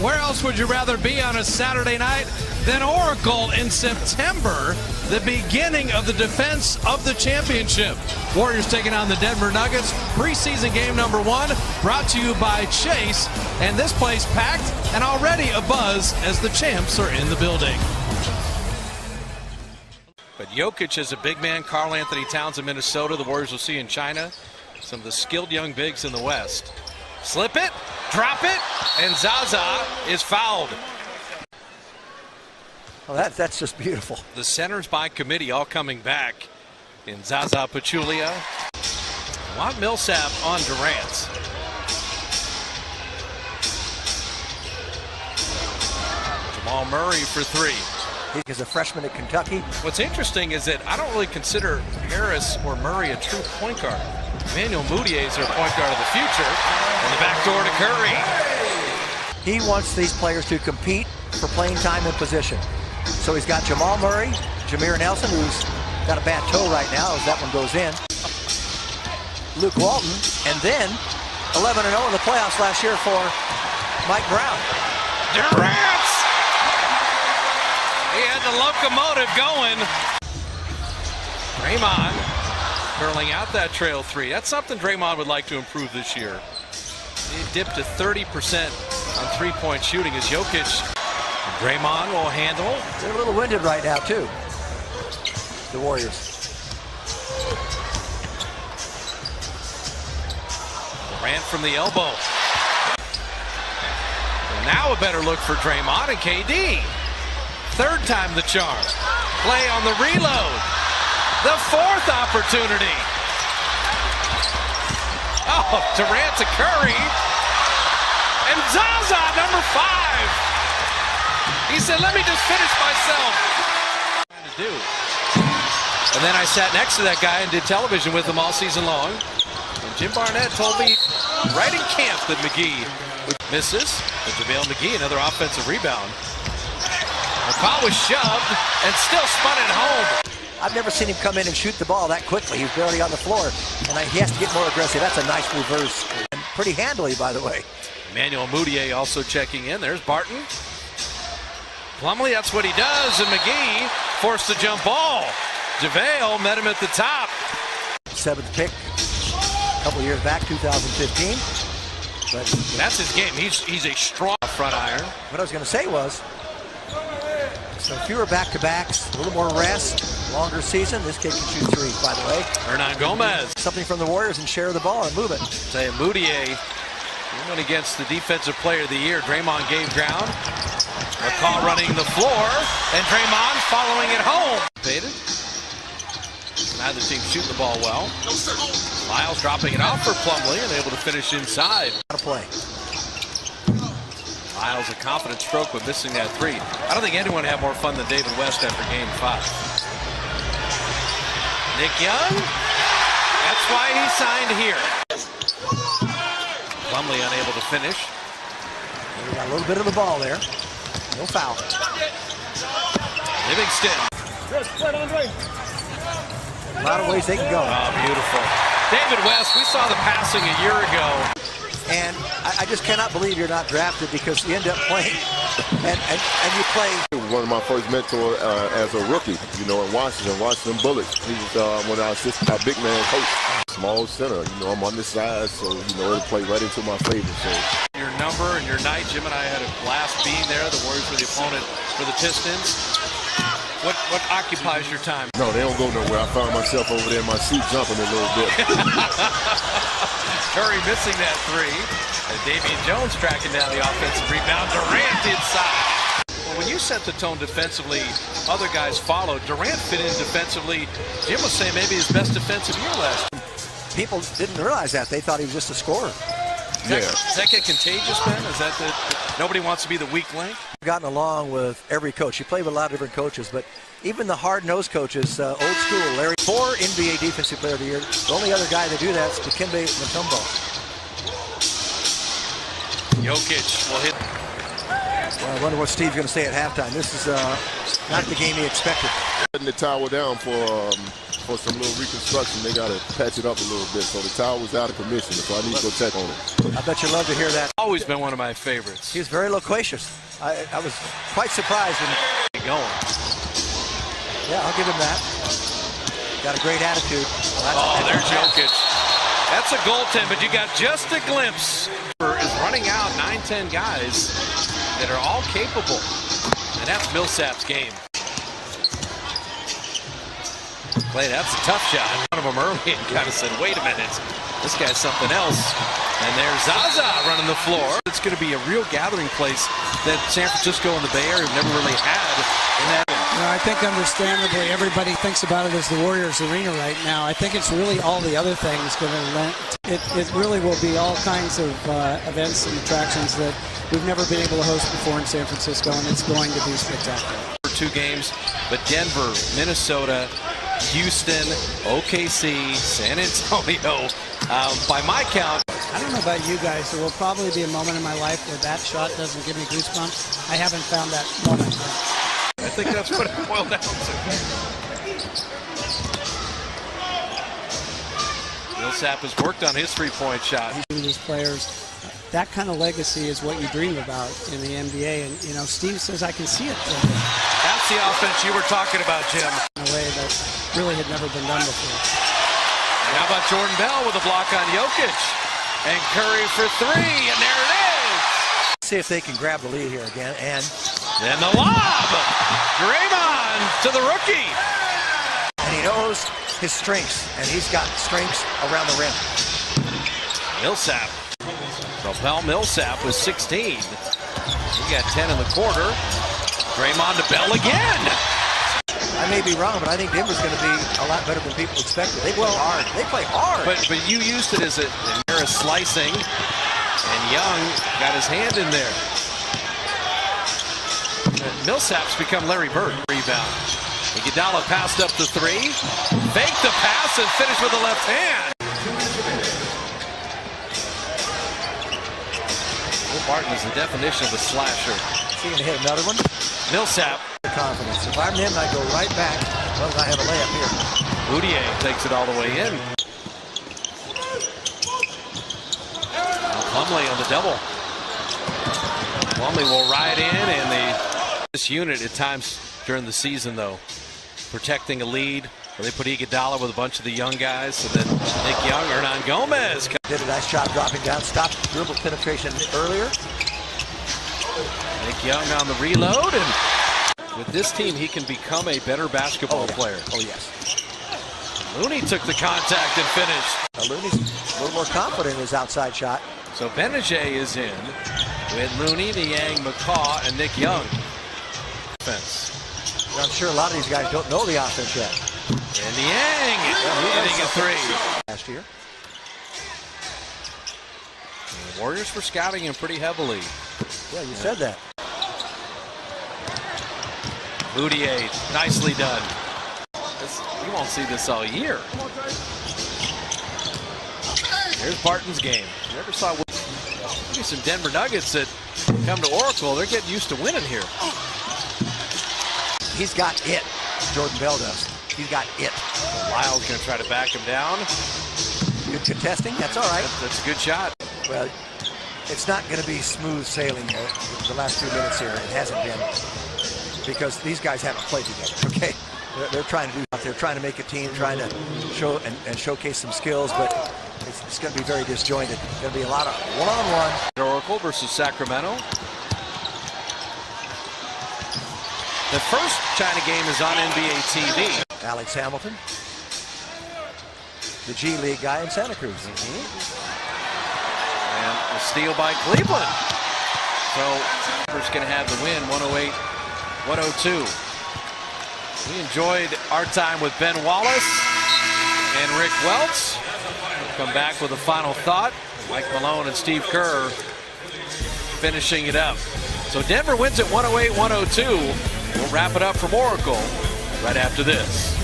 Where else would you rather be on a Saturday night than Oracle in September, the beginning of the defense of the championship? Warriors taking on the Denver Nuggets, preseason game number 1, brought to you by Chase. And this place packed and already a buzz as the champs are in the building. But Jokic is a big man. Karl Anthony Towns in Minnesota. The Warriors will see in China. Some of the skilled young bigs in the West. Slip it, drop it, and Zaza is fouled. Well, that's just beautiful. The centers by committee all coming back in Zaza Pachulia. Juan Millsap on Durant. Jamal Murray for 3. He's a freshman at Kentucky. What's interesting is that I don't really consider Harris or Murray a true point guard. Emmanuel Mudiay is their point guard of the future. And the back door to Curry. He wants these players to compete for playing time and position. So he's got Jamal Murray, Jameer Nelson, who's got a bad toe right now as that one goes in. Luke Walton, and then 11-0 in the playoffs last year for Mike Brown. Durant! He had the locomotive going. Draymond curling out that trail 3. That's something Draymond would like to improve this year. He dipped to 30% on three-point shooting as Jokic. Draymond will handle. They're a little winded right now, too, the Warriors. Durant from the elbow. And now a better look for Draymond and KD. Third time the charm. Play on the reload. The 4th opportunity. Oh, Durant to Curry. And Zaza, number 5. He said, let me just finish myself. To do. And then I sat next to that guy and did television with him all season long. And Jim Barnett told me right in camp that McGee misses. But JaVale McGee, another offensive rebound. McCaw was shoved and still spun it home. I've never seen him come in and shoot the ball that quickly. He's barely on the floor, and he has to get more aggressive. That's a nice reverse, and pretty handily, by the way. Emmanuel Mudiay also checking in. There's Barton. Plumlee, that's what he does, and McGee forced the jump ball. JaVale met him at the top. 7th pick a couple years back, 2015. But that's his game. He's a strong front iron. What I was going to say was, so fewer back-to-backs, a little more rest, longer season. This kid can shoot 3s, by the way. Hernan Gomez. Something from the Warriors and share the ball and move it. Say Mudiay, he went against the Defensive Player of the Year. Draymond gave ground. McCaw running the floor, and Draymond following it home. Faded. Neither team shooting the ball well. Lyles dropping it off for Plumlee and able to finish inside. How to play. Lyles a confident stroke but missing that 3. I don't think anyone had more fun than David West after game 5. Nick Young, that's why he signed here. Plumlee unable to finish. We got a little bit of the ball there. No foul. Livingston. A lot of ways they can go. Oh, beautiful. David West, we saw the passing a year ago. And I just cannot believe you're not drafted because you end up playing and you play. One of my first mentors as a rookie, you know, in Washington Bullets. He was one of our big man coach. Small center, you know, I'm on this side, so, you know, it'll play right into my favor. So your number and your night, Jim and I had a blast being there. The Warriors were the opponent for the Pistons. What occupies your time? No, they don't go nowhere. I found myself over there in my seat jumping a little bit. Curry missing that 3. And Damian Jones tracking down the offensive rebound. Durant inside. Well, when you set the tone defensively, other guys followed. Durant fit in defensively. Jim was saying maybe his best defensive year last year. People didn't realize that. They thought he was just a scorer. Does that get contagious, Ben? Is that nobody wants to be the weak link? I've gotten along with every coach. You play with a lot of different coaches, but even the hard-nosed coaches, old school, Larry, 4 NBA Defensive Player of the Year. The only other guy to do that is Dikembe Mutombo. Jokic will hit. Well, I wonder what Steve's going to say at halftime. This is not the game he expected. Letting the towel down for for some little reconstruction. They got to patch it up a little bit. So the towel was out of commission, so I need to go check on it. I bet you love to hear that. Always been one of my favorites. He was very loquacious. I was quite surprised. Going. Yeah, I'll give him that. Got a great attitude. Oh, there's Jokic. That's a goaltend, but you got just a glimpse. Is running out 9-10 guys that are all capable. And that's Millsap's game. Clay, that's a tough shot. One of them early and kind of said, wait a minute, this guy's something else. And there's Zaza running the floor. It's going to be a real gathering place that San Francisco and the Bay Area have never really had in that. You know, I think understandably everybody thinks about it as the Warriors arena right now. I think it's really all the other things going to lend. It really will be all kinds of events and attractions that we've never been able to host before in San Francisco, and it's going to be spectacular. 2 games, but Denver, Minnesota, Houston, OKC, San Antonio. By my count, I don't know about you guys, there will probably be a moment in my life where that shot doesn't give me goosebumps. I haven't found that moment yet. I think that's what it boiled down to. Millsap has worked on his three-point shot. These players, that kind of legacy is what you dream about in the NBA, and you know, Steve says I can see it. That's the offense you were talking about, Jim. In a way that really had never been done before. And how about Jordan Bell with a block on Jokic? And Curry for 3, and there it is! See if they can grab the lead here again, and then the lob! Draymond to the rookie! And he knows his strengths, and he's got strengths around the rim. Millsap. Propel Millsap with 16. He got 10 in the quarter. Draymond to Bell again! I may be wrong, but I think Denver's going to be a lot better than people expected. They play hard. They play hard. But you used it as a slicing, and Young got his hand in there. Millsap's become Larry Bird. Rebound. Iguodala passed up the 3, faked the pass, and finished with the left hand. Will Barton is the definition of a slasher. Is he going to hit another one? Millsap. Confidence. If I'm him, I go right back. Well, I have a layup here. Mudiay takes it all the way in. Plumlee on the double. Plumlee will ride in, and this unit at times during the season, though, protecting a lead, where they put Iguodala with a bunch of the young guys, so then Nick Young, Hernan Gomez. Did a nice job dropping down, stopped dribble penetration earlier. Nick Young on the reload, and with this team, he can become a better basketball player. Oh, yes. Looney took the contact and finished. Looney's a little more confident in his outside shot. So Benajay is in with Looney, Niang, McCaw, and Nick Young. Offense. I'm sure a lot of these guys don't know the offense yet. And Niang hitting a 3. Last year. And the Warriors were scouting him pretty heavily. Yeah, you said that. Mudiay, nicely done. You won't see this all year. Here's Barton's game. You never saw maybe some Denver Nuggets that come to Oracle. They're getting used to winning here. He's got it. Jordan Bell does. He's got it. Lyle's going to try to back him down. Good contesting. That's all right. That's a good shot. Well, it's not going to be smooth sailing the last 2 minutes here. It hasn't been, because these guys haven't played together. Okay, they're trying to do. They're trying to make a team, trying to show and showcase some skills, but it's going to be very disjointed. It's going to be a lot of one-on-one. Oracle versus Sacramento. The first China game is on NBA TV. Alex Hamilton, the G League guy in Santa Cruz. And a steal by Cleveland. So, Denver's going to have the win, 108-102. We enjoyed our time with Ben Wallace and Rick Welts. We'll come back with a final thought. Mike Malone and Steve Kerr finishing it up. So Denver wins at 108-102. We'll wrap it up from Oracle right after this.